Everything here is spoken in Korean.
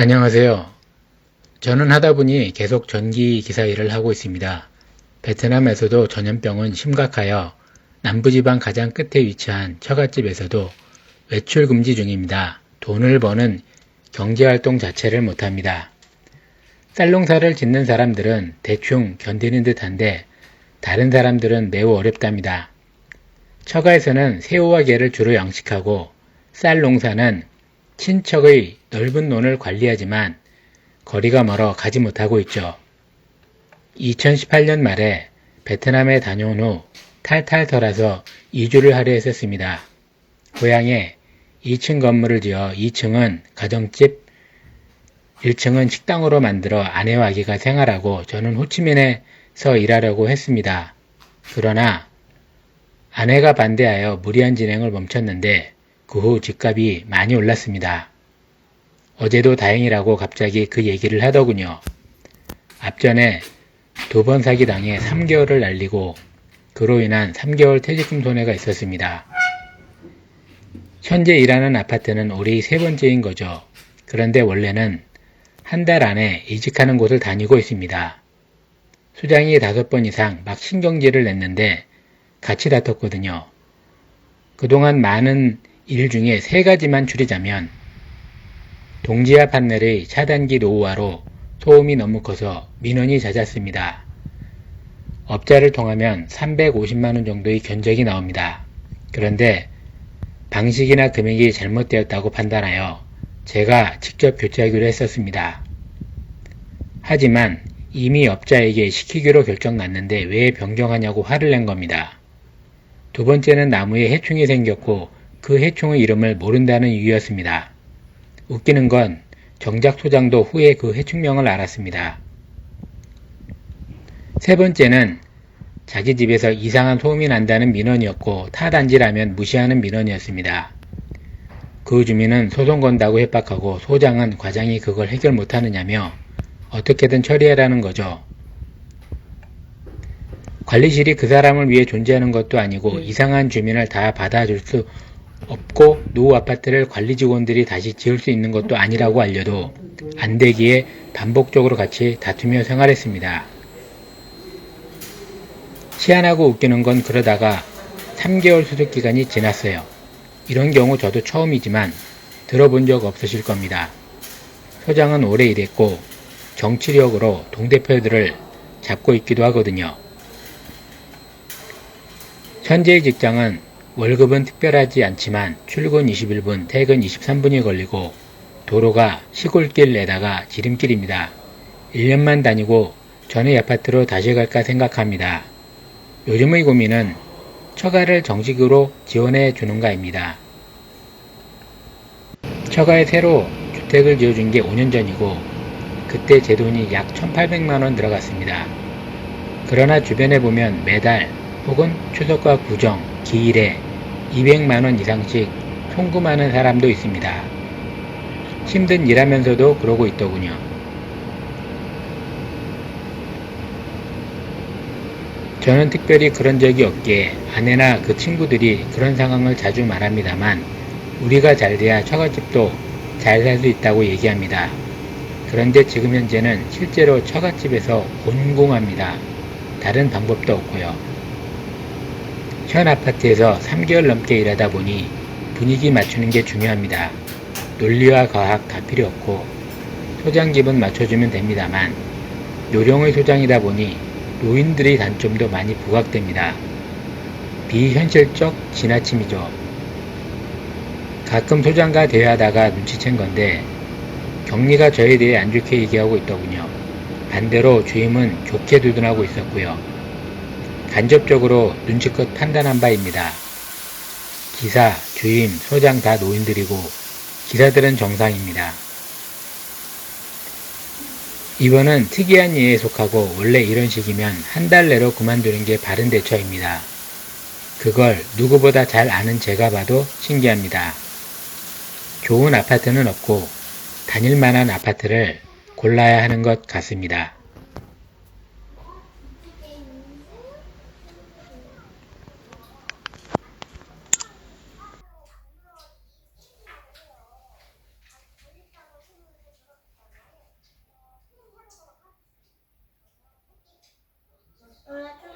안녕하세요. 저는 하다 보니 계속 전기 기사 일을 하고 있습니다. 베트남에서도 전염병은 심각하여 남부지방 가장 끝에 위치한 처갓집에서도 외출 금지 중입니다. 돈을 버는 경제활동 자체를 못합니다. 쌀농사를 짓는 사람들은 대충 견디는 듯한데 다른 사람들은 매우 어렵답니다. 처가에서는 새우와 게를 주로 양식하고 쌀농사는 친척의 넓은 논을 관리하지만 거리가 멀어 가지 못하고 있죠. 2018년 말에 베트남에 다녀온 후 탈탈 털어서 이주를 하려 했었습니다. 고향에 2층 건물을 지어 2층은 가정집, 1층은 식당으로 만들어 아내와 아기가 생활하고 저는 호치민에서 일하려고 했습니다. 그러나 아내가 반대하여 무리한 진행을 멈췄는데 그 후 집값이 많이 올랐습니다. 어제도 다행이라고 갑자기 그 얘기를 하더군요. 앞전에 2번 사기당해 3개월을 날리고 그로 인한 3개월 퇴직금 손해가 있었습니다. 현재 일하는 아파트는 올해 3번째인 거죠. 그런데 원래는 한 달 안에 이직하는 곳을 다니고 있습니다. 수장이 5번 이상 막 신경질을 냈는데 같이 다퉜거든요. 그동안 많은 일 중에 3가지만 줄이자면 동지와 판넬의 차단기 노후화로 소음이 너무 커서 민원이 잦았습니다. 업자를 통하면 350만원 정도의 견적이 나옵니다. 그런데 방식이나 금액이 잘못되었다고 판단하여 제가 직접 교체하기로 했었습니다. 하지만 이미 업자에게 시키기로 결정났는데 왜 변경하냐고 화를 낸 겁니다. 2번째는 나무에 해충이 생겼고 그 해충의 이름을 모른다는 이유였습니다. 웃기는 건 정작 소장도 후에 그 해충명을 알았습니다. 3번째는 자기 집에서 이상한 소음이 난다는 민원이었고 타 단지라면 무시하는 민원이었습니다. 그 주민은 소송 건다고 협박하고 소장은 과장이 그걸 해결 못하느냐며 어떻게든 처리해라는 거죠. 관리실이 그 사람을 위해 존재하는 것도 아니고 이상한 주민을 다 받아줄 수 없고 노후 아파트를 관리 직원들이 다시 지을 수 있는 것도 아니라고 알려도 안 되기에 반복적으로 같이 다투며 생활했습니다. 희한하고 웃기는 건 그러다가 3개월 수습기간이 지났어요. 이런 경우 저도 처음이지만 들어본 적 없으실 겁니다. 소장은 오래 일했고 정치력으로 동대표들을 잡고 있기도 하거든요. 현재의 직장은 월급은 특별하지 않지만 출근 21분, 퇴근 23분이 걸리고 도로가 시골길 내다가 지름길입니다. 1년만 다니고 전에 아파트로 다시 갈까 생각합니다. 요즘의 고민은 처가를 정식으로 지원해 주는가입니다. 처가에 새로 주택을 지어준 게 5년 전이고 그때 제 돈이 약 1,800만원 들어갔습니다. 그러나 주변에 보면 매달 혹은 추석과 구정, 기일에 200만원 이상씩 송금하는 사람도 있습니다. 힘든 일하면서도 그러고 있더군요. 저는 특별히 그런 적이 없기에 아내나 그 친구들이 그런 상황을 자주 말합니다만 우리가 잘 돼야 처갓집도 잘 살 수 있다고 얘기합니다. 그런데 지금 현재는 실제로 처갓집에서 곤궁합니다. 다른 방법도 없고요. 현 아파트에서 3개월 넘게 일하다 보니 분위기 맞추는 게 중요합니다. 논리와 과학 다 필요 없고 소장 기분 맞춰주면 됩니다만 요령의 소장이다 보니 노인들의 단점도 많이 부각됩니다. 비현실적 지나침이죠. 가끔 소장과 대화하다가 눈치챈 건데 경리가 저에 대해 안 좋게 얘기하고 있더군요. 반대로 주임은 좋게 두둔하고 있었고요. 간접적으로 눈치껏 판단한 바입니다. 기사, 주임, 소장 다 노인들이고 기사들은 정상입니다. 이번은 특이한 예에 속하고 원래 이런 식이면 한 달 내로 그만두는 게 바른 대처입니다. 그걸 누구보다 잘 아는 제가 봐도 신기합니다. 좋은 아파트는 없고 다닐 만한 아파트를 골라야 하는 것 같습니다. 원래 좀